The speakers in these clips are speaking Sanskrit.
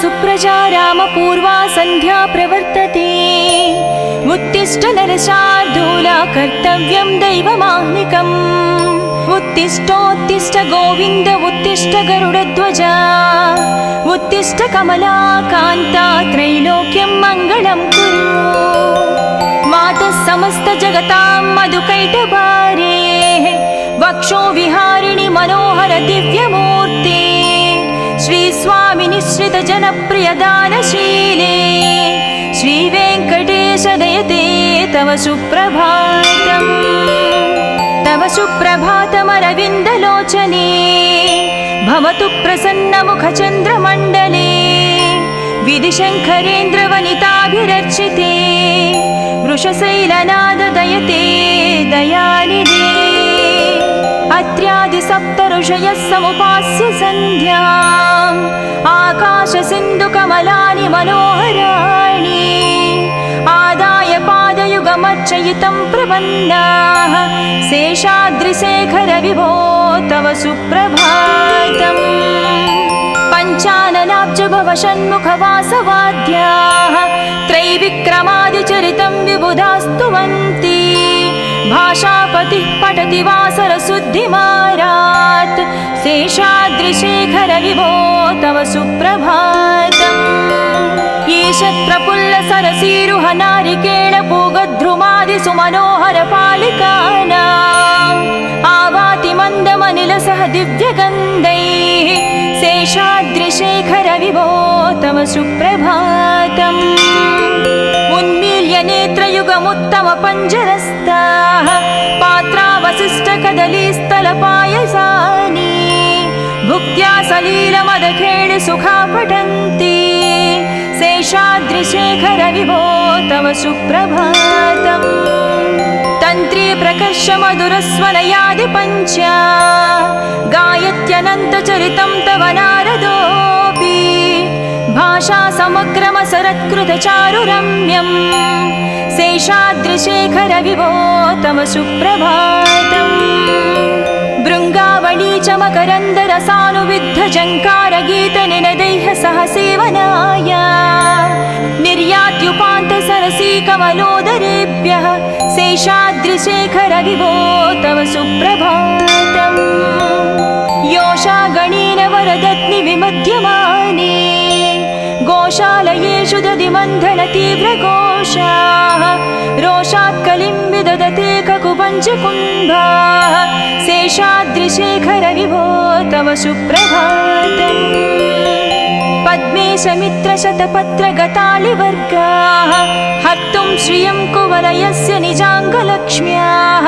सुप्रजा रामपूर्वा सन्ध्या प्रवर्तते। उत्तिष्ठ नरशार्दूला कर्तव्यं दैवमाह्निकम्। उत्तिष्ठोत्तिष्ठ गोविन्द उत्तिष्ठ गरुडध्वजा। उत्तिष्ठ कमलाकान्ता त्रैलोक्यं मङ्गलं कुरु। मातः समस्त जगतां मधुकैटभारे वक्षो विहारिणि मनोहर दिव्यमूर्ते। श्रीस्वामि निश्रित जनप्रिय दानशीले श्रीवेङ्कटेश दयते तव सुप्रभातम्। तव सुप्रभातमरविन्दलोचने भवतु प्रसन्नमुखचन्द्रमण्डले। विधिशङ्करेन्द्रवनिताभिरर्चिते वृषशैलनाद दयते दयानिधे। अत्र्यादिसप्तऋषयः समुपास्य सन्ध्याम् आकाशसिन्धुकमलानि मनोहराणि। आदाय पादयुगमर्चयितं प्रपन्नाः शेषाद्रिशेखर विभो तव सुप्रभातम्। पञ्चाननाब्ज भव षण्मुखवासवाद्याः त्रैविक्रमादिचरितं विबुधास्तुवन्ति। भाषापतिः पठति वासरशुद्धिमारात् शेषाद्रिशेखर विभो तव सुप्रभातम्। ईशत्प्रफुल्ल सरसीरुह नारिकेळ पूगध्रुमादि सुमनोहर पालिकानाम् आवाति मन्दमनिलसह दिव्यगन्धैः शेषाद्रिशेखर विभो तव सुप्रभातम्। उन्मील्य नेत्रयुगमुत्तम पञ्जरस्ताः पात्रावशिष्टकदलीस्थलपायसानि भुक्त्या सलीलमदखेळ सुखा पठन्ति शेषाद्रिशेखर विभो तव सुप्रभातम्। तन्त्री प्रकर्ष मधुरस्वनयादि पञ्चा गायत्यनन्तचरितं तव नारदोऽपि। भाषा समग्रमसरत्कृतचारुरम्यम् शेषाद्रिशेखर विभो तव सुप्रभातम्। भृङ्गावळी च मकरन्दरसानुविद्ध जङ्कारगीतनिनदैः सह सेवनाय निर्यात्युपान्त सरसी कमलोदरेभ्यः शेषाद्रिशेखर विभो तव सुप्रभातम्। योषा गणेन वरदत्नि विमध्यमाने गोशालयेषु दधिमन्थन तीव्रघोषाः रोषात् कलिं विदधते ककुपञ्चकुम्भाः शेषाद्रिशेखर विभो तव सुप्रभातम्। पद्मेशमित्रशतपत्रगतालिवर्गाः हर्तुं श्रियं कुवलयस्य निजाङ्गलक्ष्म्याः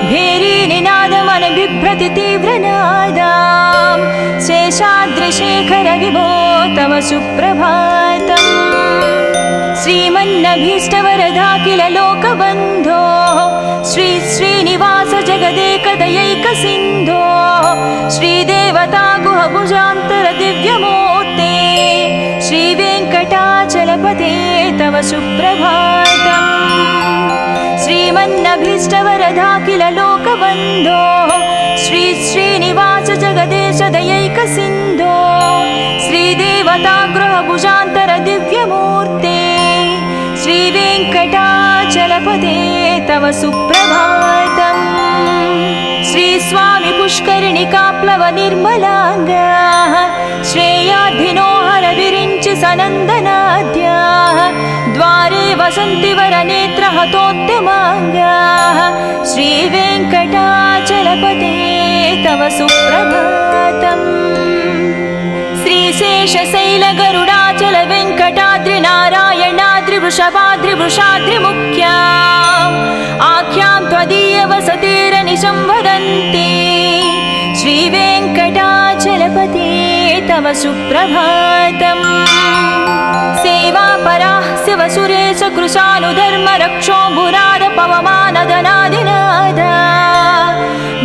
भेरीनिनादमनबिभ्रति तीव्रनादाम् शेषाद्रिशेखर विभो तव सुप्रभातम्। श्रीमन्नभीष्टवरदाखिल लोकबन्धो श्री श्रीनिवास जगदेकदयैकसिन्धो श्रीदेवता गुहभुजान्तर दिव्यमूर्ते श्रीवेङ्कटाचलपते तव सुप्रभातम्। श्रीमन्नभीष्टवरदाखिल लोकबन्धो श्री श्रीनिवास जगदेश दयैकसिन्धो श्रीदेवता गृहभुजान्तर दिव्यमूर्ते श्रीवेङ्कटाचलपते तव सुप्रभातम्। श्रीस्वामि पुष्करिणिकाप्लव निर्मलाङ्गाः श्रेयाधिनो हरविरिञ्चि सनन्दनाद्याः द्वारे वसन्ति वरनेत्रहतोत्तमाङ्गाः श्रीवेङ्कटाचलपते तव सुप्रभातम्। श्रीशेषशैलगरुडाचल वेङ्कटाद्रिनारायणाद्रिवृषभाद्रिवृषाद्रिमुख्या आख्यां त्वदीय वसतिरनिशं वदन्ति श्रीवेङ्कटाचलपते तव सुप्रभातम्। सेवापराः शिवसुरेश कृशानुधर्मरक्षो भुराद पवमानदनादिनाद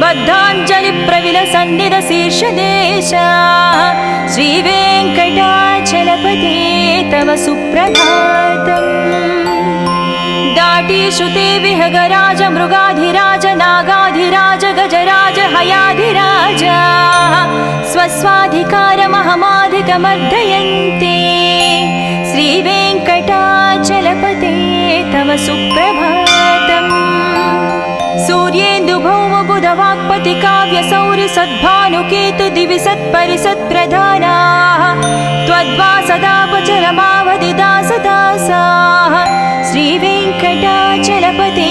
बद्धाञ्जलिप्रविलसन्निधशीर्षदेशा श्रीवेङ्कटाचलपते तव सुप्रभातम्। दाटीश्रुते विहगराज मृगाधिराज नागाधिराज गजराज हयाधिराज स्वस्वाधिकारमहमाधिकमर्दयन्ते तव सुप्रभातम् सूर्येन्दुभौमबुधवाक्पति काव्यसौरि सद्भानुकेतु दिवि सत्परिसत्प्रधानाः त्वद्वासदापचरमावधिदासदासाः श्रीवेङ्कटाचलपते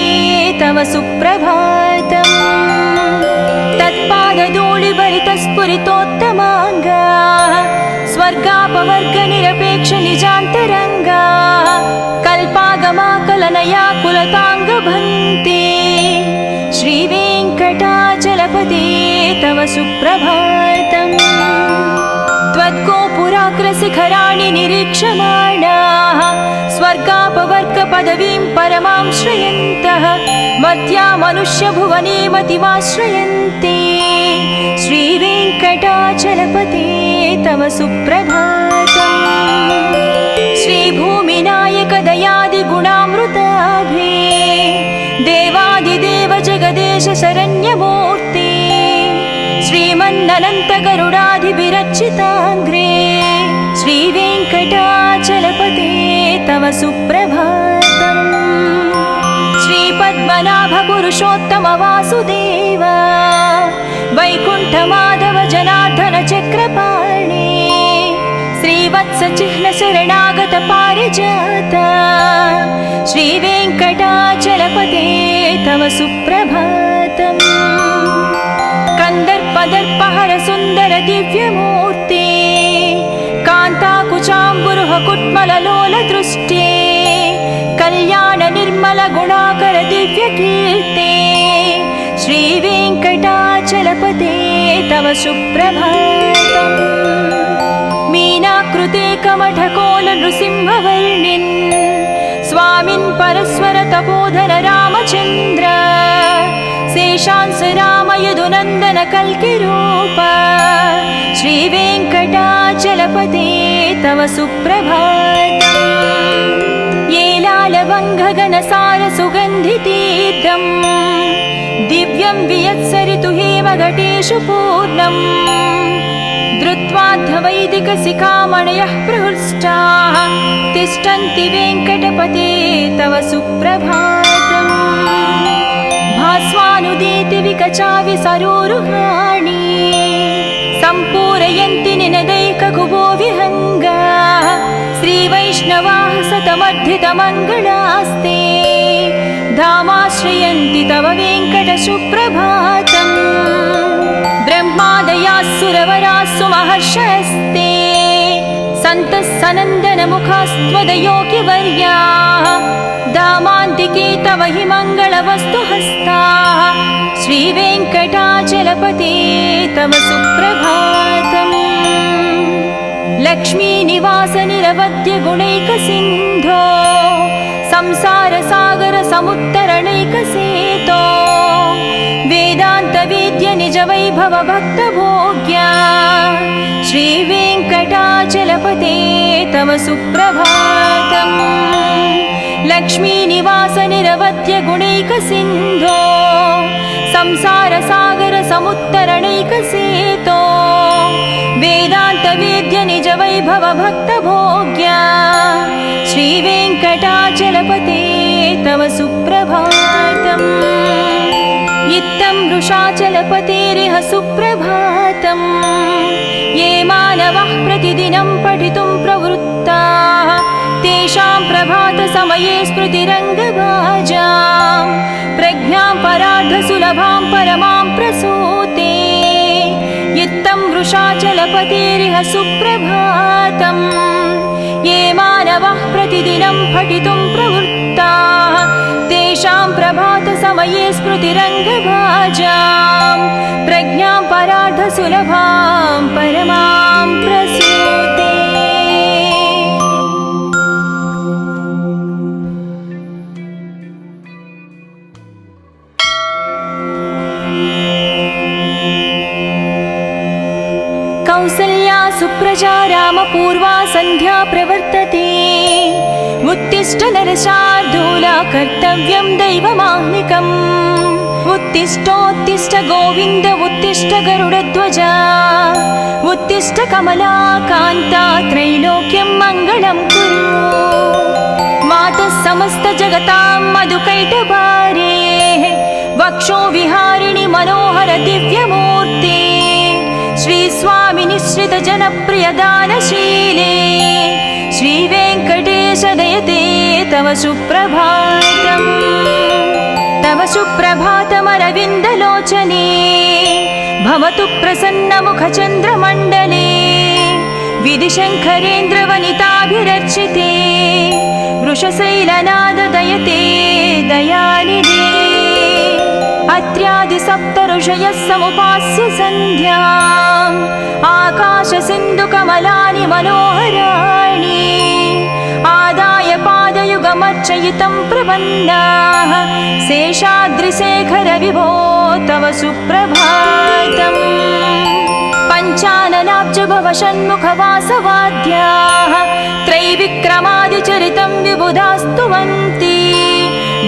तव सुप्रभातम् तत्पादधूलिभरितस्फुरितोत्तमाङ्गा स्वर्गापवर्गनिरपेक्ष निजान्तरङ्गा कल्पागमाकलनया कुलताङ्गभन्ते श्रीवेङ्कटाचलपते तव सुप्रभातम् त्वद्गोपुराग्रशिखराणि निरीक्षमाणाः स्वर्गापवर्गपदवीं परमां श्रयन्तः मध्या मनुष्यभुवने मतिमाश्रयन्ते श्रीवेङ्कटाचलपते तव सुप्रभातम् श्रीभूमिनायक दयादिगुणामृताभे देवादिदेव जगदेश शरण्यमूर्ते श्रीमन्ननन्तगरुडाधिभिरचिताङ्घ्रे श्रीवेङ्कटाचलपते तव सुप्रभातम् श्रीपद्मनाभ पुरुषोत्तम वासुदेव वैकुण्ठमाधव जनार्दन चक्रपाणे श्रीवत्सचिह्न शरणागत पारिजात श्रीवेङ्कटाचलपते तव सुप्रभातम् कन्दर्पदर्पहर सुन्दर दिव्यमूर्ते कान्ताकुचाम्बुरुह कुट्मललोलदृष्टे कल्याण निर्मल गुणाकर दिव्यकीर्ते श्रीवेङ्कटाचलपते तव सुप्रभातम् मीनाकृते कमठकोल नृसिंहवर्णिन् स्वामिन् परस्वर तपोधन रामचन्द्र शेषांस राम यदुनन्दन कल्किरूप श्रीवेङ्कटाचलपते तव सुप्रभातम् येलालवङ्घगनसार सुगन्धितीर्थम् दिव्यं वियत्सरितु हेमघटेषु पूर्णम् धृत्वाद्धवैदिकशिखामणयः प्रहृष्टाः तिष्ठन्ति वेङ्कटपते तव सुप्रभातम् भास्वानुदीति विकचावि सरोरुहाणि सम्पूरयन्ति निनदैककुभो विहङ्गाः श्रीवैष्णवाः सतमर्धितमङ्गलास्ते धामाश्रयन्ति तव वेङ्कट सुप्रभातम् ब्रह्मादयाः सुरवराः सुमहर्षयस्ते सन्तः सनन्दनमुखास्त्वदयोगिवर्याः धामान्तिके तव हि मङ्गलवस्तुहस्ताः श्रीवेङ्कटाचलपते तव सुप्रभातम् लक्ष्मीनिवास निरवध्य गुणैकसिन्धो संसारसागर समुत्तरणैकसेतो वेदान्तवेद्य निज वैभव भक्तभोग्या श्रीवेङ्कटाचलपते तव सुप्रभातम् लक्ष्मीनिवास निरवध्य गुणैकसिन्धो संसारसागर समुत्तरणैकसेतो वेदान्तवेद्य निज वैभव भक्तभोग्या श्रीवेङ्कटाचलपते तव सुप्रभातम् इत्थं वृषाचलपतेरिह सुप्रभातम् ये मानवः प्रतिदिनं पठितुं प्रवृत्ताः तेषां प्रभातसमये स्मृतिरङ्गभाजां प्रज्ञां परार्धसुलभां परमां प्रसूते इत्थं वृषाचलपतेरिह सुप्रभातम् ये मानवः प्रतिदिनं पठितुं प्रवृत्ताः तेषां प्रभातसमये स्मृतिरङ्गभाजां प्रज्ञां परार्धसुलभां परमां प्रसूते कौसल्या सुप्रजा रामपूर्वा सन्ध्या प्रवर्तते उत्तिष्ठ नरशार्दूला कर्तव्यं दैवमाह्निकम् उत्तिष्ठोत्तिष्ठ गोविन्द उत्तिष्ठ गरुडध्वजा उत्तिष्ठ कमलाकान्ता त्रैलोक्यं मङ्गलं कुरु मातः समस्त जगतां मधुकैटभारे वक्षो विहारिणि मनोहर दिव्यमूर्ते श्री स्वामी निश्रित जनप्रिय दानशीले श्री वेंकटेश दयते तव सुप्रभातम् तव सुप्रभातमरविन्दलोचने भवतु प्रसन्नमुखचन्द्रमण्डले विधिशङ्करेन्द्रवनिताभिरर्चिते वृषशैलनाद दयते दयानिधे अत्र्यादिसप्तऋषयः समुपास्य सन्ध्याम् आकाशसिन्धुकमलानि मनोहराणि आदाय पादयुगमर्चयितं प्रपन्नाः शेषाद्रिशेखर विभो तव सुप्रभातम् पञ्चाननाब्ज भव षण्मुखवासवाद्याः त्रैविक्रमादिचरितं विबुधास्तुवन्ति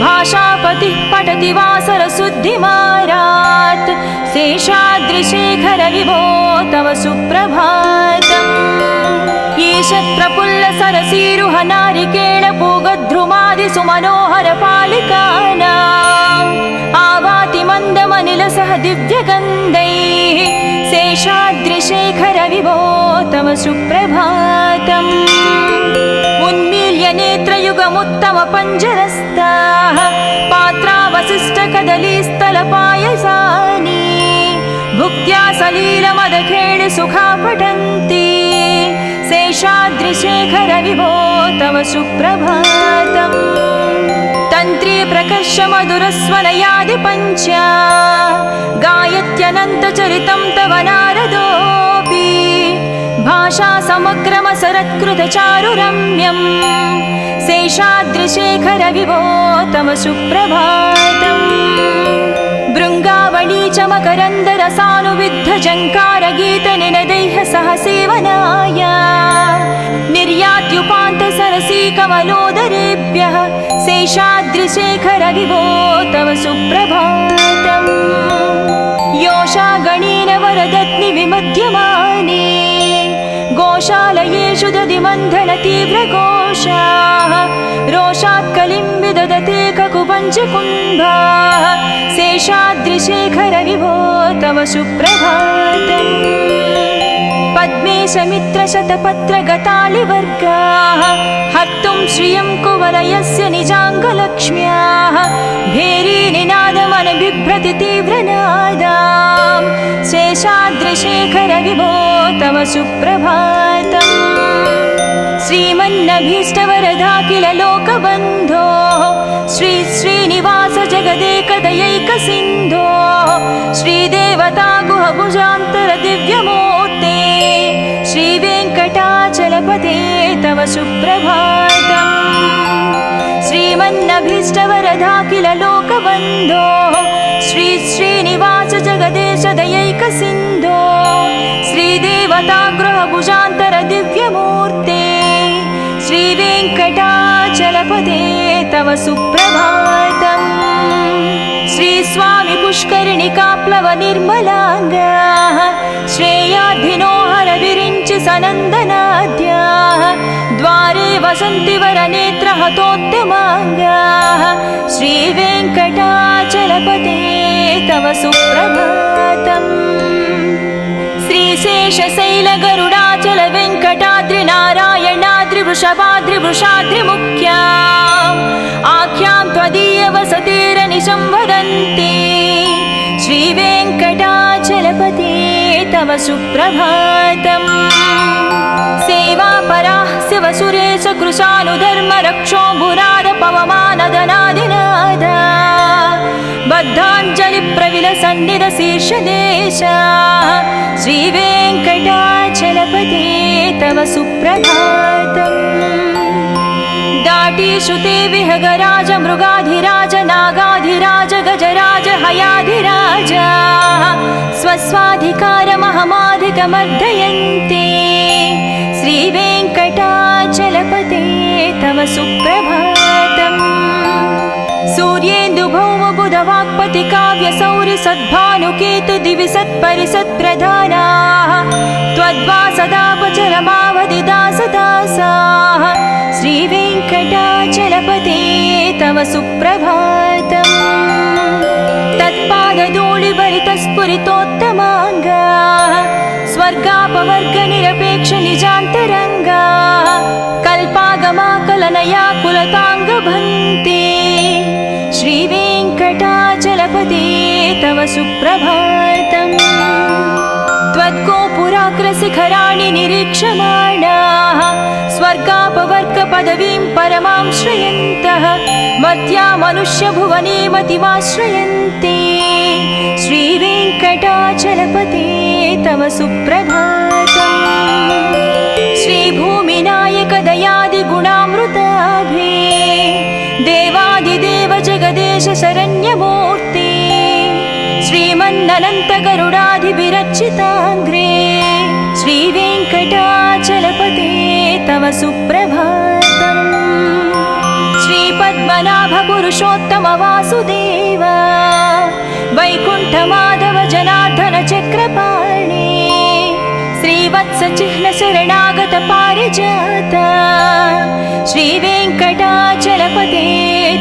भाषापतिः पठति वासरशुद्धिमारात् शेषाद्रिशेखर विभो तव सुप्रभातम् ईशत्प्रफुल्ल सरसीरुह नारिकेळ पूगद्रुमादिसुमनोहर पालिकानाम् आवाति मन्दमनिलसह दिव्यगन्धैः शेषाद्रिशेखर विभो तव सुप्रभातम् उन्मील्य नेत्रयुगमुत्तम पञ्जरस्ताः पात्रावशिष्टकदलीस्थलपायसानि भुक्त्या सलीलमदखेळि सुखा पठन्ति शेषाद्रिशेखर विभो तव सुप्रभातम् तन्त्री प्रकर्ष मधुरस्वनयादि पञ्च गायत्यनन्तचरितं तव नारदोऽपि भाषा समग्रमसरत्कृतचारुरम्यम् शेषाद्रिशेखर विभो तव सुप्रभातम् भृङ्गावळी च मकरन्दरसानुविद्धझङ्कारगीतनिनदैः सह सेवनाय निर्यात्युपान्तसरसी कमलोदरेभ्यः शेषाद्रिशेखर विभो तव सुप्रभातम् योषा गणेन वरदत्नि विमध्यमाने गोशालयेषु दधिमन्थन तीव्रघोषाः रोषात् कलिं विदधते ककुपञ्चकुम्भाः शेषाद्रिशेखर विभो तव सुप्रभातम् पद्मेशमित्रशतपत्रगतालिवर्गाः हर्तुं श्रियं कुवलयस्य निजाङ्गलक्ष्म्याः भेरीनिनादमनबिभ्रति तीव्रनादाम् शेषाद्रिशेखर विभो तव सुप्रभातम् श्रीमन्नभीष्टवरदाखिल लोकबन्धो श्री श्रीनिवास जगदेकदयैकसिन्धो श्रीदेवता गुहभुजान्तर दिव्यमूर्ते श्रीवेङ्कटाचलपते तव सुप्रभातम् श्रीमन्नभीष्टवरदाखिल लोकबन्धो श्री श्रीनिवास जगदेश दयैकसिन्धो श्रीदेवता गृहभुजान्तर दिव्यमूर्ते श्रीवेङ्कटाचलपते तव सुप्रभातम् श्री स्वामी पुष्करिणिकाप्लव निर्मलाङ्गाः श्रेयाधिनो हर विरिञ्चि सनन्दनाद्याः द्वारे वसन्ति वरनेत्र हतोद्यमाङ्गाः श्रीवेङ्कटाचलपते तव सुप्रभातम् श्रीशेषशैलगरुडाचल वेङ्कटाद्रिनारायणाद्रिवृषभाद्रिवृषाद्रिमुख्याम् आख्यां त्वदीयवसतेरनिशं वदन्ति श्रीवेङ्कटाचलपते तव सुप्रभातम् सेवापराः शिवसुरेश कृशानुधर्मरक्षोऽम्बुराद पवमानदनादिनाद बद्धाञ्जलिप्रविलसन्निधशीर्षदेशाः श्रीवेङ्कटाचलपते तव सुप्रभातम् दाटीशुते विहगराज मृगाधिराज नागाधिराज गजराज हयाधिराज स्वस्वाधिकारमहमाधिकमर्दयन्ते श्रीवेङ्कटाचलपते तव सुप्रभातम् सूर्येन्दुभौमबुधवाक्पति काव्यसौरि सद्भानुकेतु दिवि सत्परिसत्प्रधानाः त्वद्वासदापचरमावधि दासदासाः श्रीवेङ्कटाचलपते तव सुप्रभातम् तत्पादधूलिभरितस्फुरितोत्तमाङ्गा स्वर्गापवर्गनिरपेक्ष निजान्तरङ्गा कल्पागमाकलनया कुलताङ्गभन्ते श्रीवेङ्कटाचलपते तव सुप्रभातम् त्वद्गोपुराग्रशिखराणि निरीक्षमाणाः स्वर्गापवर्गपदवीं परमां श्रयन्तः मर्त्या मनुष्यभुवने मतिमाश्रयन्ते श्रीवेङ्कटाचलपते तव सुप्रभातम् श्रीभूमिनायक दयादिगुणामृताभे देवादिदेव जगदेश शरण्यमूर्ते श्रीमन्ननन्तगरुडाधिविरचिताङ्ग्रे श्रीवेङ्कटाचलपते तव सुप्रभातम् श्रीपद्मनाभपुरुषोत्तम वासुदेव वैकुण्ठमाधव जनार्दन चक्रपाणि श्रीवत्सचिह्न शरणागत पारिजात श्रीवेङ्कटाचलपते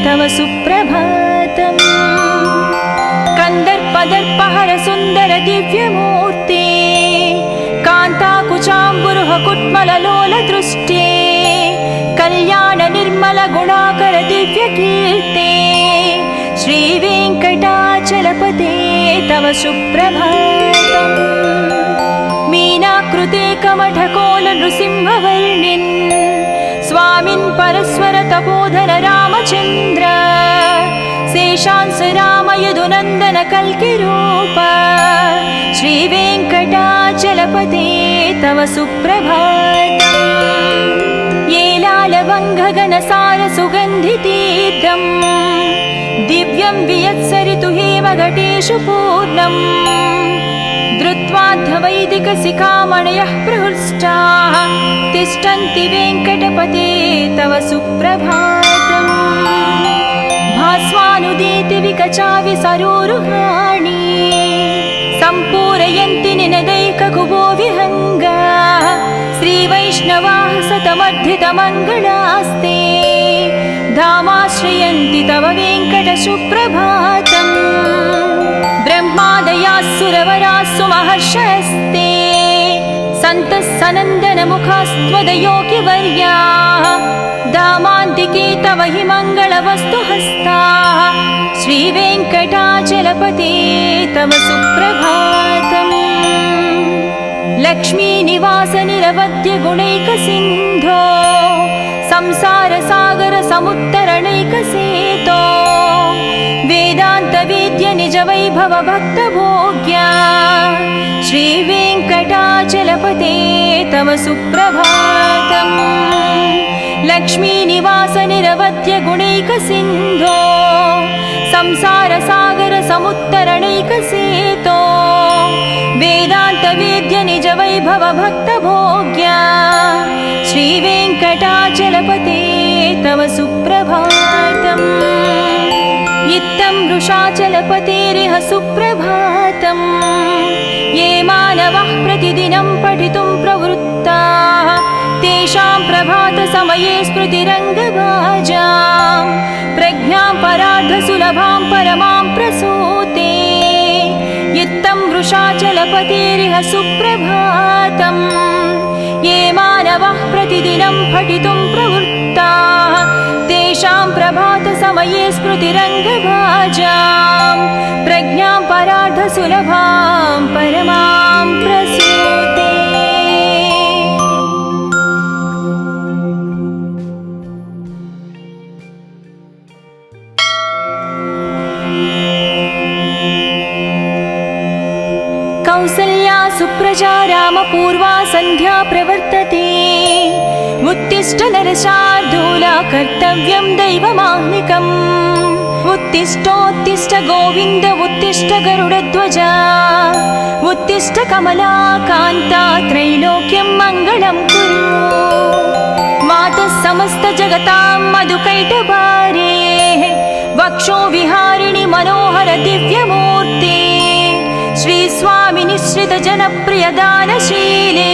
तव सुप्रभातम् कन्दर्पदर्पहर सुन्दर दिव्यमूर्ते कान्ताकुचाम्बुरुह कुट्मललोल दृष्टे कल्याण निर्मल गुणाकर दिव्यकीर्ते श्रीवेङ्कटाचलपते तव सुप्रभातम् मीनाकृते कमठकोल नृसिंहवर्णिन् स्वामिन् परस्वर तपोधन रामचन्द्र शेषांस राम यदुनन्दन कल्किरूप श्रीवेङ्कटाचलपते तव सुप्रभातम् येलालवङ्घगणसार सुगन्धितीर्थम् दिव्यं वियत्सरितु हेमघटेषु पूर्णम् धृत्वाद्धवैदिकशिखामणयः प्रहृष्टाः तिष्ठन्ति वेङ्कटपते तव सुप्रभातम् भास्वानुदीति विकचाविसरोरुहाणि सम्पूरयन्ति निनदैककुबो विहङ्गा श्रीवैष्णवाः सतमर्धितमङ्गलास्ते धामाश्रयन्ति तव वेङ्कटसुप्रभातम् ब्रह्मादयाः सुरवराः सुमहर्षयस्ते सन्तः सनन्दनमुखास्त्वदयोगिवर्याः धामान्तिके तव हि मङ्गलवस्तुहस्ताः श्रीवेङ्कटाचलपते तव सुप्रभातम् लक्ष्मीनिवास निरवध्य गुणैकसिन्धो संसारसागर समुत्तरणैकसेतो वेदान्तवेद्य निज वैभव भक्तभोग्या श्रीवेङ्कटाचलपते तव सुप्रभातम् लक्ष्मीनिवास निरवध्य गुणैकसिन्धो संसारसागर समुत्तरणैकसेतो वेदान्तवेद्य निज वैभव भक्तभोग्या श्रीवेङ्कटाचलपते तव सुप्रभातम् इत्थं वृषाचलपतेरिह सुप्रभातम् ये मानवः प्रतिदिनं पठितुं प्रवृत्ताः तेषां प्रभातसमये स्मृतिरङ्गभाजां प्रज्ञां परार्धसुलभां परमां प्रसूते इत्थं वृषाचलपतेरिह सुप्रभातम् ये मानवः प्रतिदिनं पठितुं प्रवृत्ताः तेषां प्रभातसमये स्मृतिरङ्गभाजां प्रज्ञां परार्धसुलभां परमां प्रसूते कौसल्या सुप्रजा रामपूर्वा सन्ध्या प्रवर्तते उत्तिष्ठ नरशार्दूला कर्तव्यं दैवमाह्निकम् उत्तिष्ठोत्तिष्ठ गोविन्द उत्तिष्ठ गरुडध्वजा उत्तिष्ठ कमलाकान्ता त्रैलोक्यं मङ्गलं कुरु मातः समस्त जगतां मधुकैटभारे वक्षो विहारिणि मनोहर दिव्यमूर्ते श्रीस्वामि निश्रित जनप्रिय दानशीले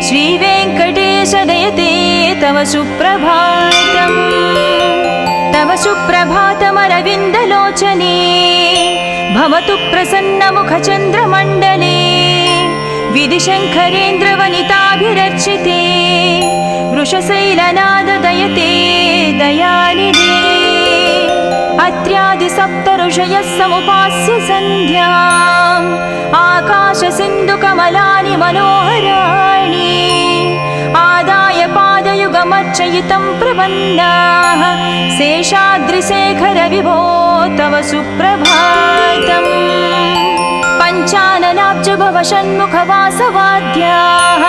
श्रीवेङ्कटेश दयते तव सुप्रभातम् तव सुप्रभातमरविन्दलोचने भवतु प्रसन्नमुखचन्द्रमण्डले विधिशङ्करेन्द्रवनिताभिरर्चिते वृषशैलनाददयते दयानिधे अत्र्यादिसप्तऋषयः समुपास्य सन्ध्याम् आकाशसिन्धुकमलानि मनोहराणि आदाय पादयुगमर्चयितं प्रपन्नाः शेषाद्रिशेखर विभो तव सुप्रभातम् पञ्चाननाब्ज भव षण्मुखवासवाद्याः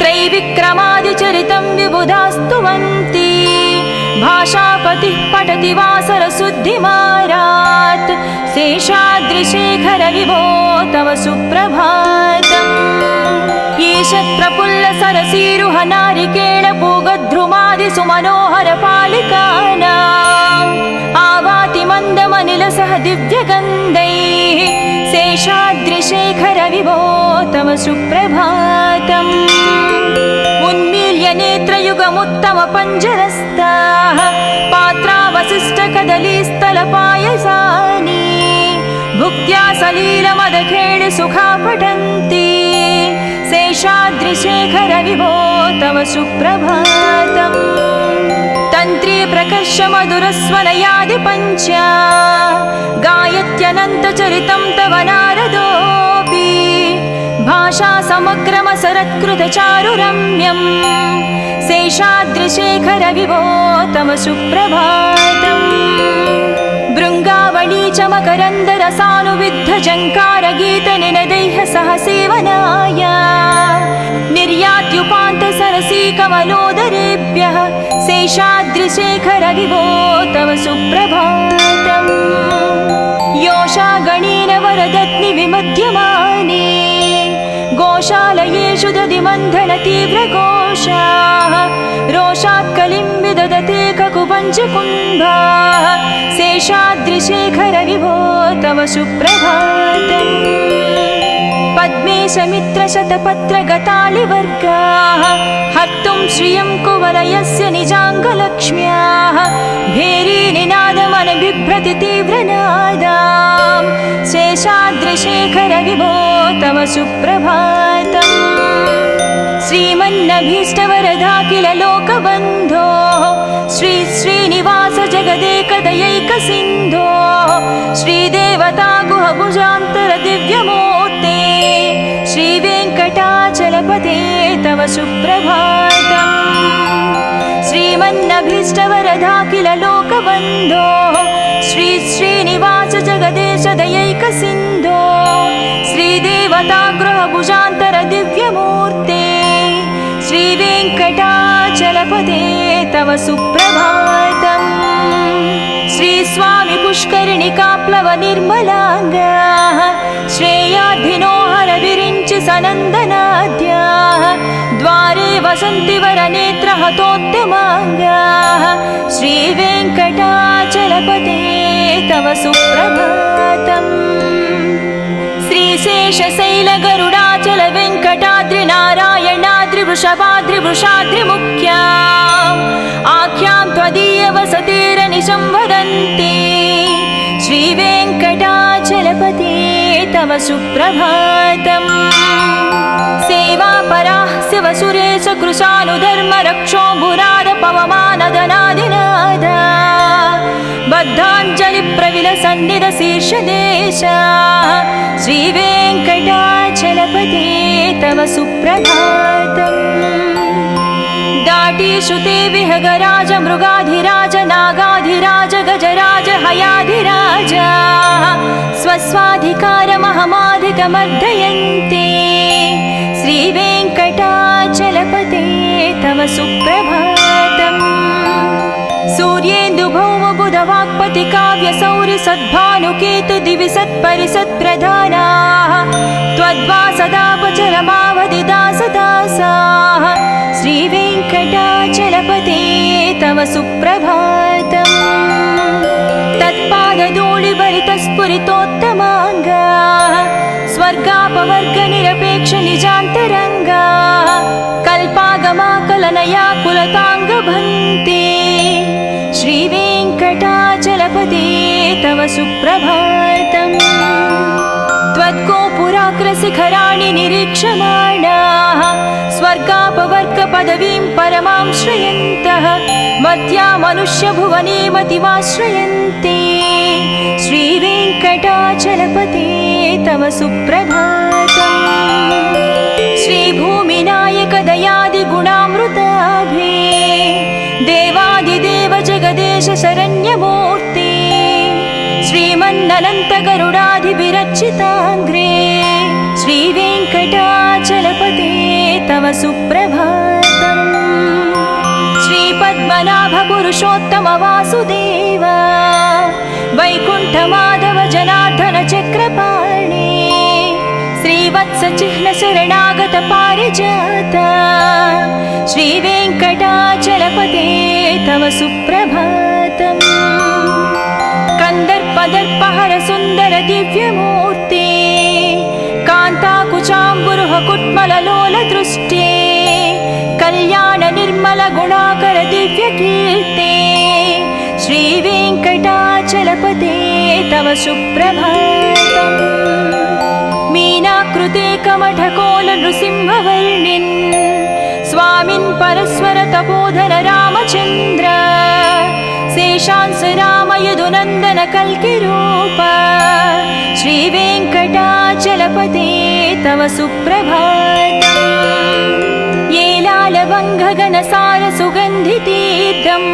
त्रैविक्रमादिचरितं विबुधास्तुवन्ति भाषापतिः पठति वासरशुद्धिमारात् शेषाद्रिशेखर विभो तव सुप्रभातम् ईषत्प्रफुल्लसरसीरुह नारिकेळपूगद्रुमादिसुमनोहरपालिकानाम् आवाति मन्दमनिलसह दिव्यगन्धैः शेषाद्रिशेखर विभो तव सुप्रभातम् उन्मील्य नेत्रयुगमुत्तमपञ्जरस्ताः पात्रावशिष्टकदलीस्थलपायसानि भुक्त्या सलीलमदखेळि सुखा पठन्ति शेषाद्रिशेखर विभो तव सुप्रभातम् तन्त्री प्रकर्ष मधुरस्वनयादि पञ्च गायत्यनन्तचरितं तव नारदोऽपि भाषा समग्रमसरत्कृतचारुरम्यम् शेषाद्रिशेखर विभो तव सुप्रभातम् भृङ्गावळी च मकरन्दरसानुविद्धझङ्कारगीतनिनदैः सह सेवनाय निर्यात्युपान्तसरसीकमलोदरेभ्यः शेषाद्रिशेखर विभो तव सुप्रभातम् योषा गणेन वरदत्नि विमध्यमाने गोशालयेषु दधिमन्थन तीव्रघोषाः रोषात् कलिं विदधते ककुपञ्चकुम्भाः शेषाद्रिशेखर विभो तव सुप्रभातम् पद्मेशमित्रशतपत्रगतालिवर्गाः हर्तुं श्रियं कुवलयस्य निजाङ्गलक्ष्म्याः भेरीनिनादमनबिभ्रति तीव्रनादाम् शेषाद्रिशेखर विभो तव सुप्रभातम् श्रीमन्नभीष्टवरदाखिल लोकबन्धो श्री श्रीनिवास जगदेकदयैकसिन्धो श्रीदेवता गुहभुजान्तर दिव्यमूर्ते श्रीवेङ्कटाचलपते तव सुप्रभातम् श्रीमन्नभीष्टवरदाखिल लोकबन्धो श्री श्रीनिवास जगदेश दयैकसिन्धो श्रीदेवता गृहभुजान्तर दिव्यमूर्ते श्रीवेङ्कटाचलपते तव सुप्रभातम् श्रीस्वामि पुष्करिणिकाप्लव निर्मलाङ्गाः श्रेयाद्धिनोहर विरिञ्चि सनन्दनाद्याः द्वारे वसन्ति वरनेत्रहतोत्तमाङ्गाः श्रीवेङ्कटाचलपते तव सुप्रभातम् श्रीशेषशैलगरुडाचल वेङ्कटाद्रिनारायणाद्रिवृषभाद्रिवृषाद्रिमुख्याम् आख्यां त्वदीयवसतेरनिशं वदन्ति श्रीवेङ्कटाचलपते तव सुप्रभातम् सेवापराः शिवसुरेश कृशानुधर्मरक्षोऽम्बुराद पवमानदनादिनादा बद्धाञ्जलिप्रविलसन्निधशीर्षदेशा श्रीवेङ्कटाचलपते तव सुप्रभातम् दाटीश्रुते विहगराज मृगाधिराज नागाधिराज गजराज हयाधिराज स्वस्वाधिकारमहमाधिकमर्दयन्ते श्रीवेङ्कटाचलपते तव सुप्रभातम् सूर्येन्दुभौमबुधवाक्पति काव्यसौरि सद्भानुकेतु दिवि सत्परिसत्प्रधानाः त्वद्वासदापचरमावधिदासदासाः श्रीवेङ्कटाचलपते तव सुप्रभातम् तत्पादधूलिभरितस्फुरितोत्तमाङ्गाः स्वर्गापवर्गनिरपेक्षनिजान्तरङ्गाः कल्पागमाकलनया कुलताङ्गभन्ते श्रीवेङ्कटा सुप्रभातम् त्वद्गोपुराग्रशिखराणि निरीक्षमाणाः स्वर्गापवर्गपदवीं परमां श्रयन्तः मर्त्या मनुष्यभुवने मतिमाश्रयन्ते श्रीवेङ्कटाचलपते तव सुप्रभातम् श्रीभूमिनायक दयादिगुणामृताभे देवादिदेव जगदेश शरण्यमूर्ते श्रीमन्ननन्त गरुडाधिविरचिताङ्ग्रे श्रीवेङ्कटाचलपते तव सुप्रभातम् श्रीपद्मनाभ पुरुषोत्तम वासुदेव वैकुण्ठमाधव जनार्दन चक्रपाणे श्रीवत्स चिह्न शरणागत पारिजात श्रीवेङ्कटाचलपते तव सुप्रभातम् कंदर्पदर्पहर सुन्दर दिव्यमूर्ते कान्ताकुचाम्बुरुह कुट्मललोल दृष्टे कल्याण निर्मल गुणाकर दिव्यकीर्ते श्रीवेङ्कटाचलपते तव सुप्रभातम् मीनाकृते कमठकोल नृसिंहवर्णिन् स्वामिन् परस्वर तपोधन रामचन्द्र शेषांस राम यदुनन्दन कल्किरूप श्रीवेङ्कटाचलपते तव सुप्रभातम् येलालवङ्घगणसार सुगन्धितीर्थम्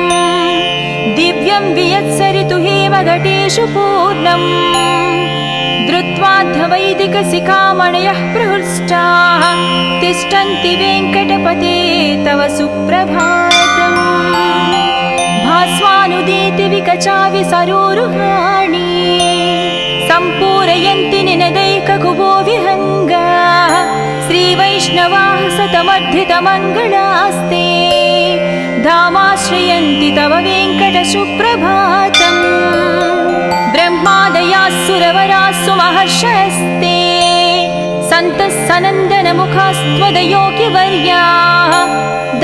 दिव्यं वियत्सरितु हेमघटेषु पूर्णम् धृत्वाद्धवैदिकशिखामणयः प्रहृष्टाः तिष्ठन्ति वेङ्कटपते तव सुप्रभातम् भास्वानुदीति विकचाविसरोरुहाणि सम्पूरयन्ति निनदैककुबो विहङ्गाः श्रीवैष्णवाः सतमर्धितमङ्गलास्ते धामाश्रयन्ति तव वेङ्कट सुप्रभातम् ब्रह्मादयास्सुरवरास्सु महर्षयस्ते सन्तः सनन्दनमुखास्त्वदयोगिवर्याः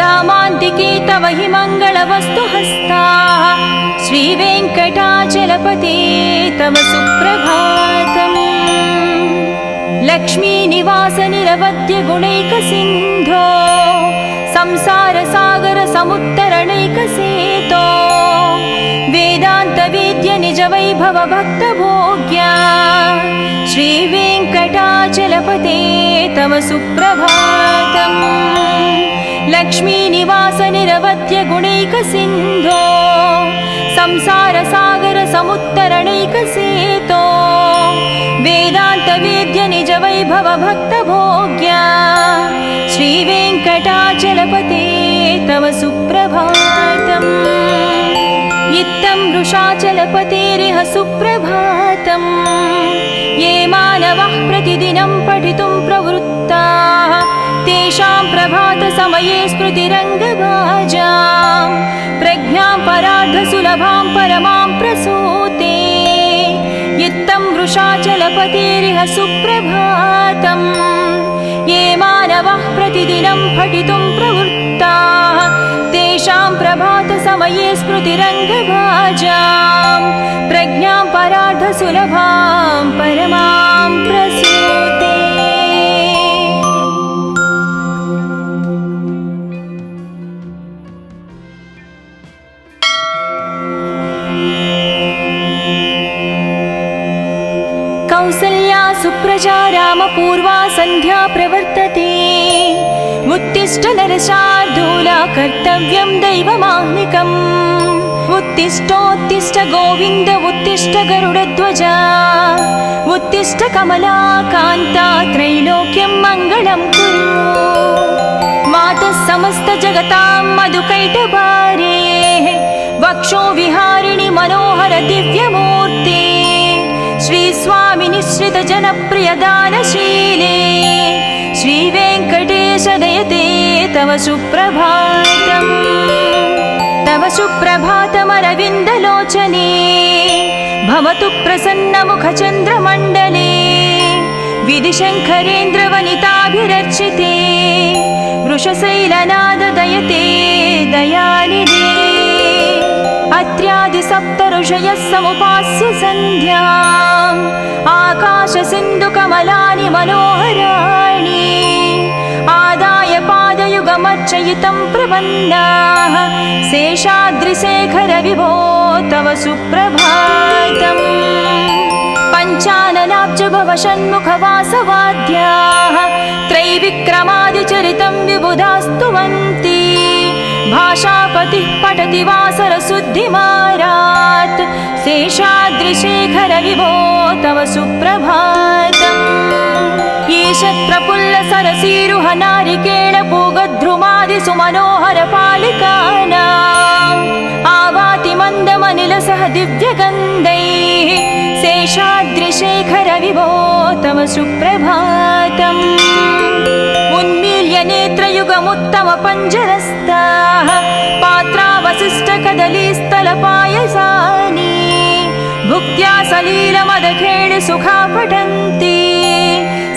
धामान्तिके तव हि मङ्गलवस्तुहस्ताः श्रीवेङ्कटाचलपते तव सुप्रभातम् लक्ष्मीनिवास निरवध्य गुणैकसिन्धो संसारसागर समुत्तरणैकसेतो वेदान्तवेद्य निज वैभव भक्तभोग्या श्रीवेङ्कटाचलपते तव सुप्रभातम् लक्ष्मीनिवास निरवध्य गुणैकसिन्धो संसारसागर समुत्तरणैकसेतो वेदान्तवेद्य निज वैभव भक्तभोग्या श्रीवेङ्कटाचलपते तव सुप्रभातम् इत्थं वृषाचलपतेरिह सुप्रभातम् ये मानवः प्रतिदिनं पठितुं प्रवृत्ताः तेषां प्रभातसमये स्मृतिरङ्गभाजां प्रज्ञां परार्धसुलभां परमां प्रसूते इत्थं वृषाचलपतेरिह सुप्रभातम् ये मानवः प्रतिदिनं पठितुं प्रवृत्ताः तेषां प्रभातसमये स्मृतिरङ्गभाजां प्रज्ञां परार्धसुलभां परमां प्रसूते कौसल्या सुप्रजा रामपूर्वा सन्ध्या प्रवर्तते उत्तिष्ठ नरशार्दूला कर्तव्यं दैवमाह्निकम् उत्तिष्ठोत्तिष्ठ गोविन्द उत्तिष्ठ गरुडध्वजा उत्तिष्ठ कमला कान्ता त्रैलोक्यं मङ्गलं कुरु मातः समस्त जगतां मधुकैटभारे वक्षो विहारिणि मनोहर दिव्यमूर्ते श्रीस्वामि निश्रित जनप्रिय दानशीले श्रीवेङ्कटेश दयते तव सुप्रभातम् तव सुप्रभातमरविन्दलोचने भवतु प्रसन्नमुखचन्द्रमण्डले विधिशङ्करेन्द्रवनिताभिरर्चिते वृषशैलनाद दयते दयानिधे अत्र्यादि सप्त ऋषयः समुपास्य सन्ध्याम् आकाशसिन्धुकमलानि मनोहराणि आदाय पादयुगमर्चयितं प्रपन्नाः शेषाद्रिशेखर विभो तव सुप्रभातम् पञ्चाननाब्ज भव षण्मुखवासवाद्याः त्रैविक्रमादिचरितं विबुधास्तुवन्ति भाषापतिः पठति वासरशुद्धिमारात् शेषाद्रिशेखर विभो तव सुप्रभातम् ईषत् प्रफुल्ल सरसीरुह नारिकेळ पूगद्रुमादि सुमनोहर पालिकानाम् आवाति मन्दमनिलसह दिव्यगन्धैः शेषाद्रिशेखर विभो तव सुप्रभातम् उन्मील्य नेत्रयुगमुत्तम पञ्जरस्ताः पात्रावशिष्टकदलीस्थलपायसानि भुक्त्या सलीलमदखेळ सुखा पठन्ति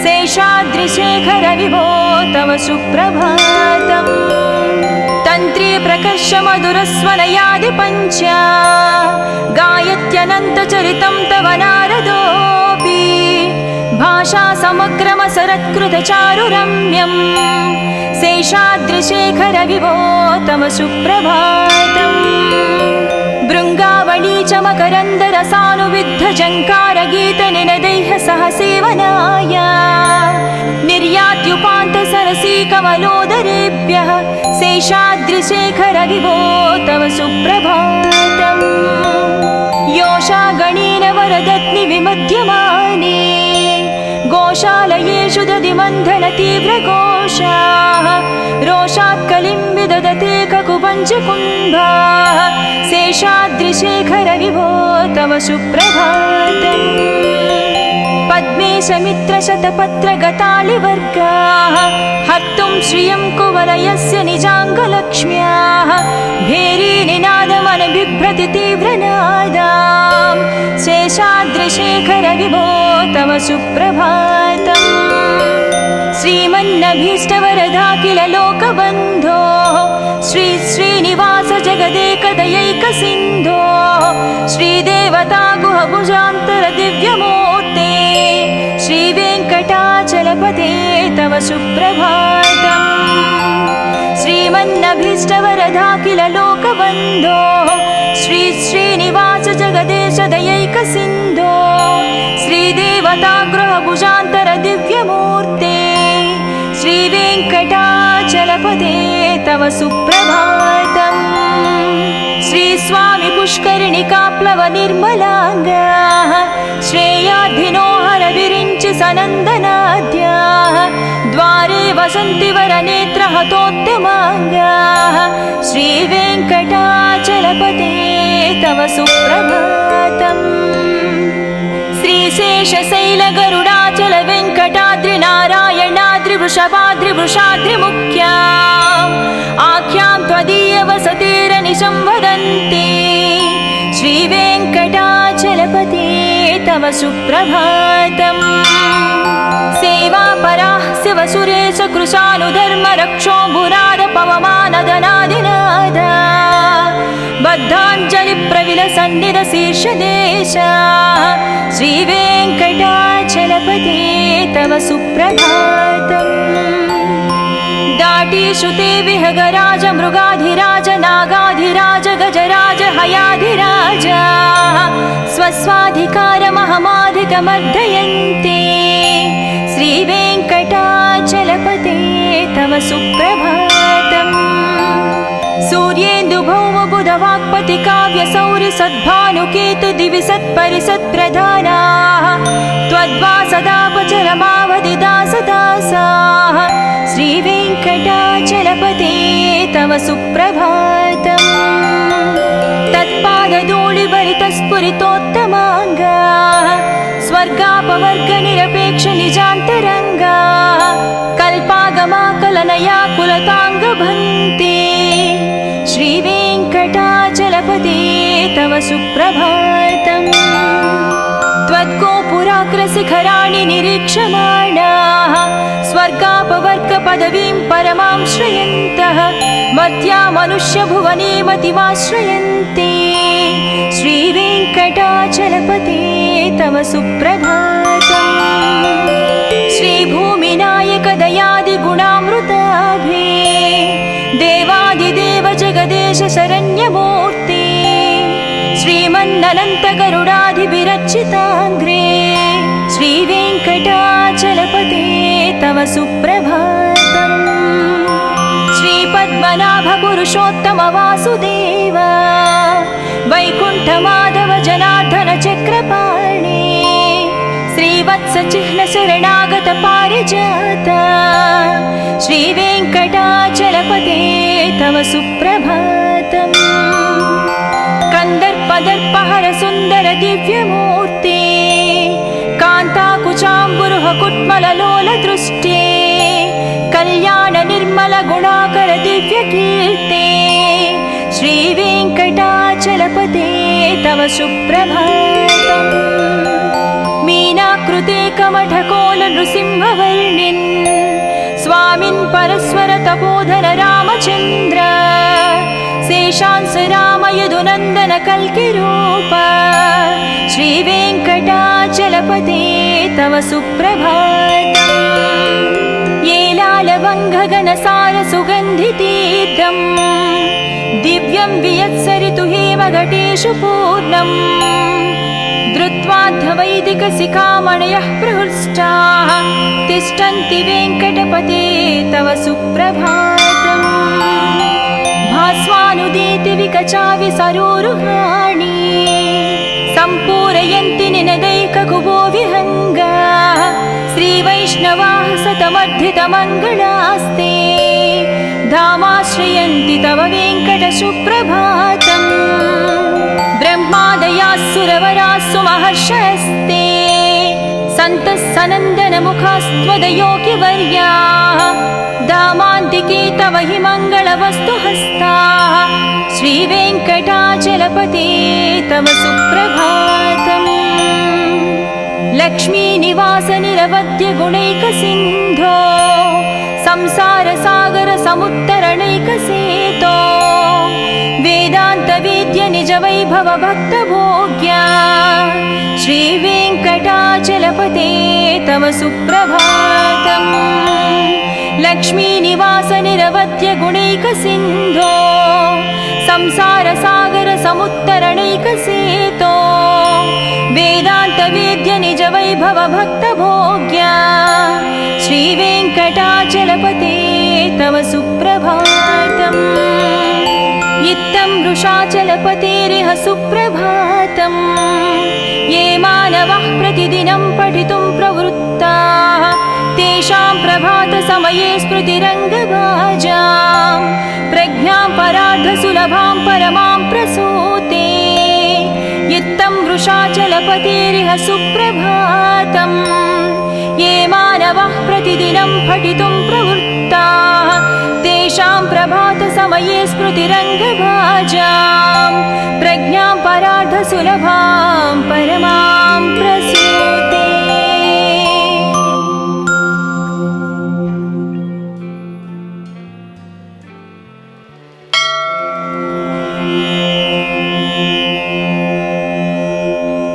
शेषाद्रिशेखर विभो तव सुप्रभातम् तन्त्री प्रकर्ष मधुरस्वनयादि पञ्चा गायत्यनन्तचरितं तव नारदोऽपि भाषा समग्रमसरत्कृतचारुरम्यम् शेषाद्रिशेखर विभो तव सुप्रभातम् भृङ्गावळी च मकरन्दरसानुविद्ध जङ्कारगीतनिनदैः सह सेवनाय निर्यात्युपान्त सरसी कमलोदरेभ्यः शेषाद्रिशेखर विभो तव सुप्रभातम् योषा गणेन वरदत्नि विमध्यमाने गोशालयेषु दधिमन्थन तीव्रघोषाः रोषात् कलिं विदधते ककुपञ्चकुम्भाः शेषाद्रिशेखर विभो तव सुप्रभातम् पद्मेशमित्रशतपत्रगतालिवर्गाः हर्तुं श्रियं कुवलयस्य निजाङ्गलक्ष्म्याः भेरीनिनादमनबिभ्रति तीव्रनादाम् शेषाद्रिशेखर विभो तव सुप्रभातम् श्रीमन्नभीष्टवरदाखिल लोकबन्धो श्री श्रीनिवास जगदेकदयैकसिन्धो श्रीदेवता गुहभुजान्तर दिव्यमूर्ते श्रीवेङ्कटाचलपते तव सुप्रभातम् श्रीमन्नभीष्टवरदाखिल लोकबन्धो श्री श्रीनिवास जगदेश दयैकसिन्धो श्रीदेवता गृहभुजान्तर दिव्यमूर्ते श्रीवेङ्कटाचलपते तव सुप्रभातम् श्रीस्वामि पुष्करिणिकाप्लव निर्मलाङ्गाः श्रेयाधिनोहर विरिञ्चि सनन्दनाद्याः द्वारे वसन्ति वरनेत्रहतोत्तमाङ्गाः श्रीवेङ्कटाचलपते तव सुप्रभातम् श्रीशेषशैलगरुडाचल वेङ्कटाद्रि नारायणाद्रि वृषभाद्रि वृषाद्रिमुख्या आख्यां त्वदीयवसतेरनिशं वदन्ति श्रीवेङ्कटाचलपते तव सुप्रभातम् सेवापराः शिवसुरेश कृशानुधर्म रक्षोऽम्बुराद पवमानदनादिनादा बद्धाञ्जलिप्रविलसन्निधशीर्षदेशा श्रीवेङ्कटाचलपते तव सुप्रभातम् दाटीषुते विहगराज मृगाधिराज नागाधिराज गजराज हयाधिराज स्वस्वाधिकारमहमाधिकमर्दयन्ते श्रीवेङ्कटाचलपते तव सुप्रभातम् सूर्येन्दुभौमबुधवाक्पति काव्यसौरि सद्भानुकेतु दिवि सत्परिसत्प्रधानाः त्वद्वासदापचरमावधिदासदासाः श्रीवेङ्कटाचलपते तव सुप्रभातम् तत्पादधूलिभरितस्फुरितोत्तमाङ्गाः स्वर्गापवर्गनिरपेक्ष निजान्तरङ्गाः कल्पागमाकलनया कुलताङ्गभन्ते श्रीवेङ्कटाचलपते तव सुप्रभातम् त्वद्गोपुराग्रशिखराणि निरीक्षमाणाः स्वर्गापवर्गपदवीं परमां श्रयन्तः मर्त्या मनुष्यभुवने मतिमाश्रयन्ते चलपते तव सुप्रभातम् श्रीभूमिनायक दयादिगुणामृताभे देवादिदेव जगदेश शरण्यमूर्ते श्रीमन्ननन्त गरुडाधिविरचिताङ्घ्रे श्रीवेङ्कटाचलपते तव सुप्रभातम् श्रीपद्मनाभ पुरुषोत्तम वासुदेव वैकुण्ठमाधव जनार्दन चक्रपाणे श्रीवत्स चिह्न शरणागत पारिजात श्रीवेङ्कटाचलपते तव सुप्रभातम् कन्दर्पदर्पहर सुन्दर दिव्यमूर्ते कान्ताकुचाम्बुरुह कुट्मललोल दृष्टे कल्याण निर्मल गुणाकर दिव्यकीर्ते श्रीवेङ्कटाचलपते तव सुप्रभातम् मीनाकृते कमठकोल नृसिंहवर्णिन् स्वामिन् परस्वर तपोधन रामचन्द्र शेषांस राम यदुनन्दन कल्किरूप श्रीवेङ्कटाचलपते तव सुप्रभातम् येलालवङ्घगनसार सुगन्धितीर्थम् दिव्यं वियत्सरितु हेमघटेषु पूर्णम् धृत्वाद्धवैदिकशिखामणयः प्रहृष्टाः तिष्ठन्ति वेङ्कटपते तव सुप्रभातम् भास्वानुदीति विकचाविसरोरुहाणि सम्पूरयन्ति निनदैककुबो विहङ्गा श्रीवैष्णवाः सतमर्धितमङ्गलास्ते धामाश्रयन्ति तव वेङ्कट सुप्रभातम् ब्रह्मादयास्सुरवरास्सु महर्षयस्ते सन्तः सनन्दनमुखास्त्वदयोगिवर्याः धामान्तिके तव हि मङ्गलवस्तु हस्ताः श्रीवेङ्कटाचलपते तव सुप्रभातम् लक्ष्मीनिवास निरवद्य गुणैकसिन्धो संसारसागर समुत्तरणैकसेतो वेदान्तवेद्य निज वैभव भक्तभोग्या श्रीवेङ्कटाचलपते तव सुप्रभातम् लक्ष्मीनिवास निरवद्य गुणैकसिन्धो संसारसागर समुत्तरणैकसेतो वेदान्तवेद्य निज वैभव भक्तभोग्या श्रीवेङ्कटाचलपते तव सुप्रभातम् इत्थं वृषाचलपतेरिह सुप्रभातम् ये मानवः प्रतिदिनं पठितुं प्रवृत्ताः तेषां प्रभातसमये स्मृतिरङ्गभाजां प्रज्ञां परार्धसुलभां परमां प्रसूते इत्थं वृषाचलपतेरिह सुप्रभातम् ये मानवः प्रतिदिनं पठितुं प्रवृत्ताः तेषां प्रभातसमये स्मृतिरङ्गभाजां प्रज्ञां परार्धसुलभां परमां प्रसूते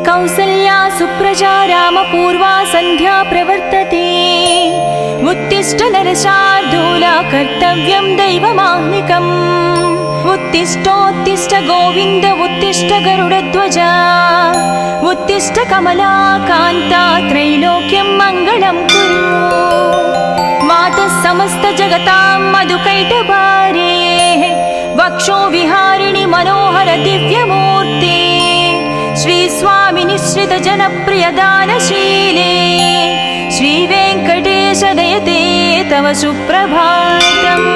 कौसल्या सुप्रजा रामपूर्वा सन्ध्या प्रवर्तते उत्तिष्ठ नरशार्दूला कर्तव्यं दैवमाह्निकम् उत्तिष्ठोत्तिष्ठ गोविन्द उत्तिष्ठ गरुडध्वजा उत्तिष्ठ कमला कान्ता त्रैलोक्यं मङ्गलं कुरु मातः समस्त जगतां मधुकैटभारे वक्षो विहारिणि मनोहर दिव्यमूर्ते श्रीस्वामि निश्रित जनप्रिय दानशीले श्रीवेङ्कटेश दयते तव सुप्रभातम्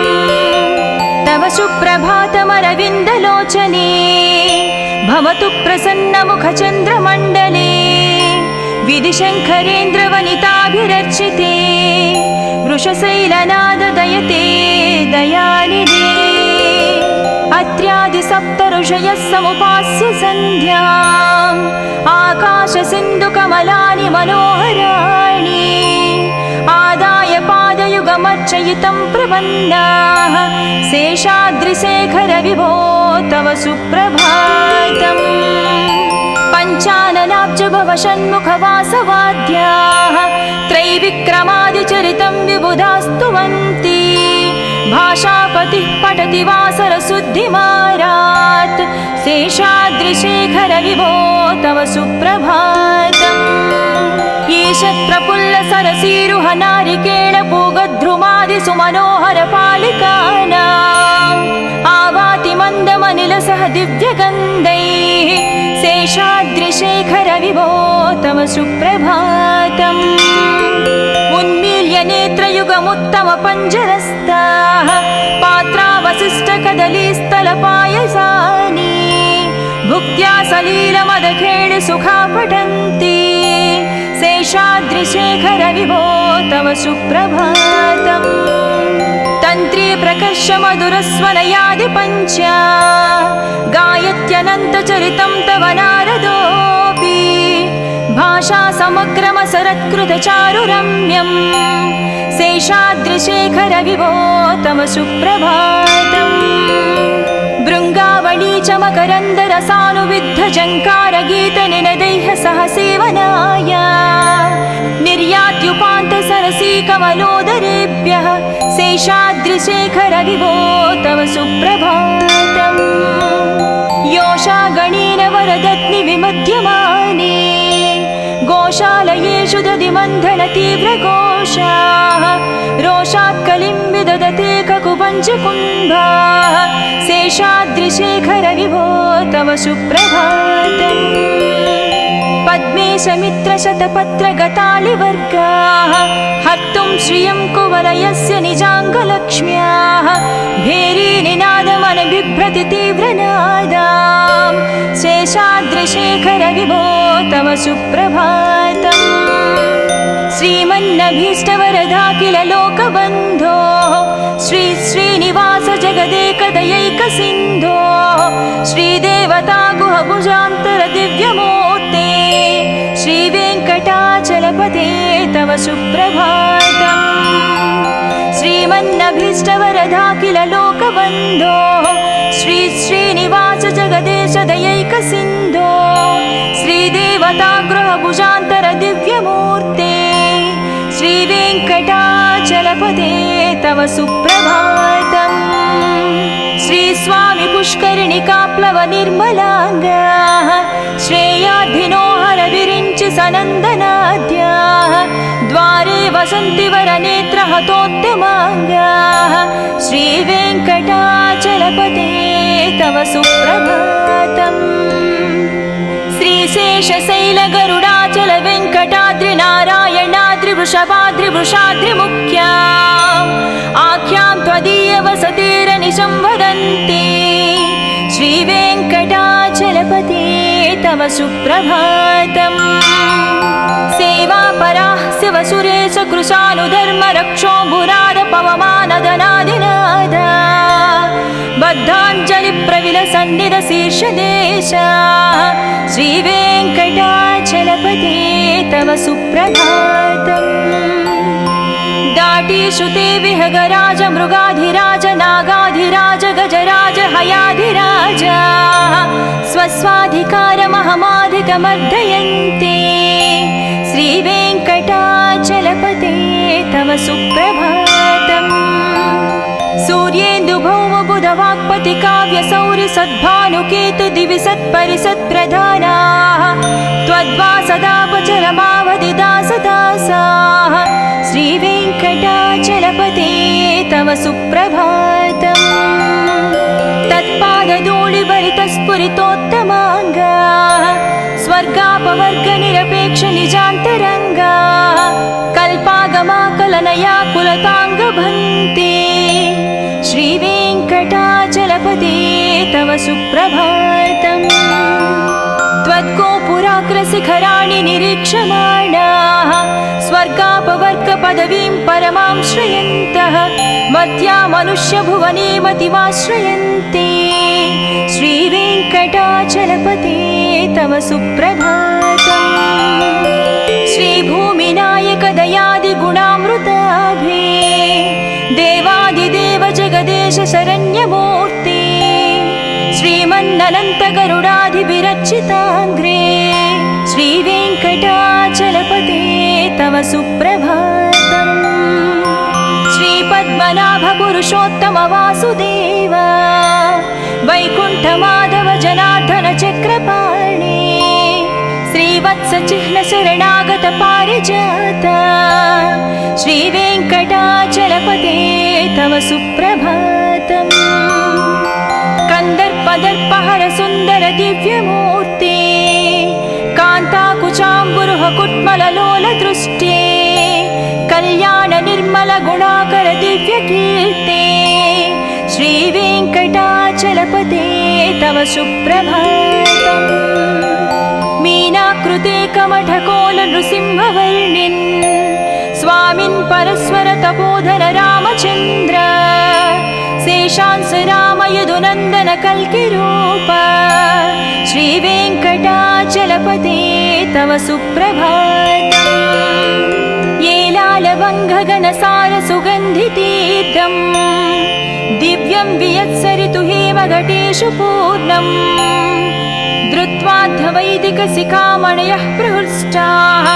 तव सुप्रभातमरविन्दलोचने भवतु प्रसन्नमुखचन्द्रमण्डले विधिशङ्करेन्द्रवनिताभिरर्चिते वृषशैलनाद दयते दयानिधे अत्र्यादिसप्तऋषयः समुपास्य सन्ध्याम् आकाशसिन्धुकमलानि मनोहराणि आदाय पादयुगमर्चयितं प्रपन्नाः शेषाद्रिशेखर विभो तव सुप्रभातम् पञ्चाननाब्ज पञ्चभवषण्मुखवासवाद्याः त्रैविक्रमादिचरितं विबुधास्तुवन्ति भाषापतिः पठति वासरशुद्धिमारात् शेषाद्रिशेखर विभो तव सुप्रभातम् ईशत्प्रफुल्लसरसीरुह नारिकेळपूगद्रुमादि सुमनोहर पालिकानाम् आवाति मन्दमनिलसह दिव्यगन्धैः शेषाद्रिशेखर विभो तव सुप्रभातम् उन्मील्य नेत्रयुगमुत्तम पञ्जरस्ताः पात्रावशिष्टकदलीस्थलपायसानि भुक्त्या सलीलमदखेळ सुखा पठन्ति शेषाद्रिशेखर विभो तव सुप्रभातम् तन्त्री प्रकर्ष मधुरस्वनयादि पञ्चा गायत्यनन्तचरितं तव नारदोऽपि भाषा समग्रमसरत्कृतचारुरम्यम् शेषाद्रिशेखर विभो तव सुप्रभातम् भृङ्गावळी च मकरन्दरसानुविद्धजङ्कारगीतनिनदैः सह सेवनाय निर्यात्युपान्तसरसी कमलोदरेभ्यः शेषाद्रिशेखर विभो तव सुप्रभातम् योषा गणेन वरदत्नि विमध्यमाने गोशालयेषु दधिमन्थन तीव्रघोषाः रोषात् कलिं विदधते ककुपञ्चकुम्भाः शेषाद्रिशेखर विभो तव सुप्रभातम् पद्मे समित्रशतपत्रगतालिवर्गाः हर्तुं श्रियं कुवलयस्य निजाङ्गलक्ष्म्याः भेरीनिनादमनबिभ्रति तीव्रनादाम् शेषाद्रिशेखर विभो तव सुप्रभातम् श्रीमन्नभीष्टवरदाखिल लोकबन्धो श्री श्रीनिवास जगदेकदयैकसिन्धो श्रीदेवता गुहभुजान्तर दिव्यमूर्ते श्रीवेङ्कटाचलपते तव सुप्रभातम् श्रीमन्नभीष्टवरदाखिल लोकबन्धो श्री श्रीनिवास जगदेश दयैकसिन्धो श्रीदेवता गृहभुजान्तर दिव्यमूर्ते श्रीवेङ्कटाचलपते तव सुप्रभातम् श्रीस्वामि पुष्करिणिकाप्लव निर्मलाङ्गाः श्रेयाधिनो हर विरिञ्चि सनन्दनाद्याः द्वारे वसन्ति वरनेत्रहतोत्तमाङ्गाः श्रीवेङ्कटाचलपते तव सुप्रभातम् श्रीशेषशैलगरुडाचल वेङ्कटाद्रि नारायणाद्रि वृषभाद्रिवृषाद्रिमुख्याम् आख्यां त्वदीय वसतिरनिशं वदन्ति श्रीवेङ्कटाचलपते तव सुप्रभातम् सेवापराः शिवसुरेश कृशानुधर्मरक्षोऽम्बुराद पवमानदनादिनादा बद्धाञ्जलिप्रविलसन्निधशीर्षदेशा श्रीवेङ्कटाचलपते तव सुप्रभातम् दाटीषु ते विहगराज मृगाधिराज नागाधिराज गजराज हयाधिराज स्वस्वाधिकारमहमाधिकमर्दयन्ते श्रीवेङ्कटाचलपते तव सुप्रभातम् सूर्येन्दुभौमबुधवाक्पति काव्यसौरि सद्भानुकेतु दिवि सत्परिसत्प्रधानाः त्वद्वासदापचरमावधिदासदासाः श्रीवेङ्कटाचलपते तव सुप्रभातम् तत्पादधूलिभरितस्फुरितोत्तमाङ्गाः स्वर्गापवर्गनिरपेक्ष निजान्तरङ्गाः कल्पागमाकलनया कुलताङ्गभन्ते श्रीवेङ्कटाचलपते तव सुप्रभातम् त्वद्गोपुराग्रशिखराणि निरीक्षमाणाः स्वर्गापवर्गपदवीं परमां श्रयन्तः मत्या मनुष्यभुवने मतिमाश्रयन्ते श्रीवेङ्कटाचलपते तव सुप्रभातम् श्रीभूमिनायकदयादिगुणामृताभे देवादिदेव जगदेश शरण्यमूर्ते श्रीमन्ननन्तगरुडाधिभिरर्चिताङ्घ्रे श्रीवे सुप्रभातम्। श्रीपद्मनाभ पुरुषोत्तम वासुदेव वैकुण्ठ माधव जनार्दन चक्रपाणि श्रीवत्स चिह्न शरणागत पारिजात श्रीवेङ्कटाचलपते तव सुप्रभातम्। कन्दर्पदर्पहर सुन्दर दिव्यमूर्ते कान्ताकुचाम्बुरुह कुट्मललोल दृष्टे कल्याण निर्मल गुणाकर दिव्यकीर्ते श्रीवेङ्कटाचलपते तव सुप्रभातम्। मीनाकृते कमठकोल नृसिंहवर्णिन् स्वामिन् परस्वर तपोधर रामचन्द्र शेषांस राम यदुनन्दन कल्किरूप श्रीवेङ्कटाचलपते तव सुप्रभातम्। येलालवङ्घगनसार सुगन्धितीर्थम् दिव्यं वियत्सरितु हेमघटेषु पूर्णम् धृत्वाद्धवैदिकशिखामणयः प्रहृष्टाः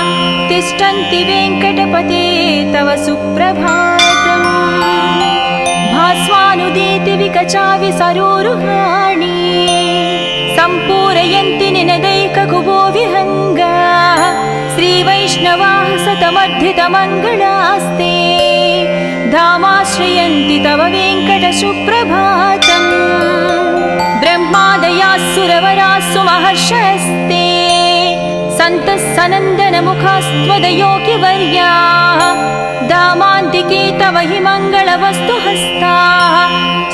तिष्ठन्ति वेङ्कटपते तव सुप्रभातम्। भास्वानुदीति विकचावि सरोरुहाणि सम्पूरयन्ति निनदैककुबो विहङ्गाः श्रीवैष्णवाः सतमर्धितमङ्गलास्ते धामाश्रयन्ति तव वेङ्कट सुप्रभातम्। ब्रह्मादयास्सुरवरास्सु महर्षयस्ते सन्तः सनन्दनमुखास्त्वदयोगिवर्याः धामान्तिके तव हि मङ्गलवस्तुहस्ताः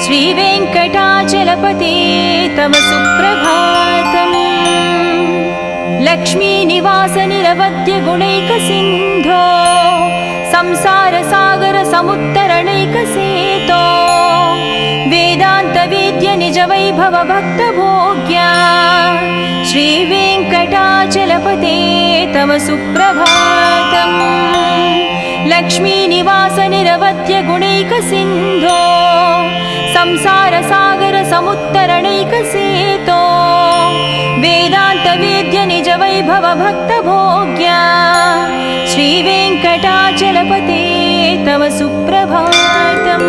श्रीवेङ्कटाचलपते तव सुप्रभातम्। लक्ष्मीनिवास निरवद्य गुणैकसिन्धो संसारसागर समुत्तरणैकसेतो वेदान्तवेद्य निज वैभव भक्तभोग्या श्रीवेङ्कटाचलपते तव सुप्रभातम्। लक्ष्मीनिवास निरवद्य गुणैकसिन्धो संसारसागर समुत्तरणैकसेतो वेदान्तवेद्य निज वैभव भक्तभोग्या श्रीवेङ्कटाचलपते तव सुप्रभातम्।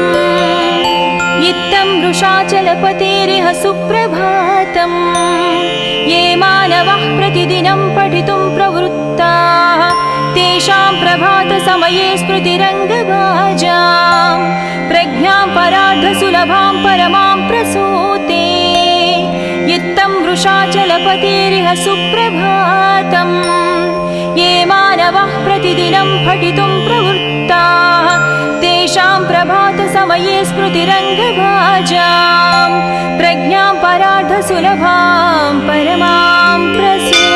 इत्थं वृषाचलपतेरिह सुप्रभातम्। ये मानवः प्रतिदिनं पठितुं प्रवृत्ताः तेषां प्रभातसमये स्मृतिरङ्गभाजां प्रज्ञां परार्धसुलभां परमां प्रसूते इत्थं वृषाचलपतेरिह सुप्रभातम्। ये मानवः प्रतिदिनं पठितुं प्रवृत्ताः तेषां प्रभातसमये स्मृतिरङ्गभाजां प्रज्ञां परार्धसुलभां परमां प्रसूते।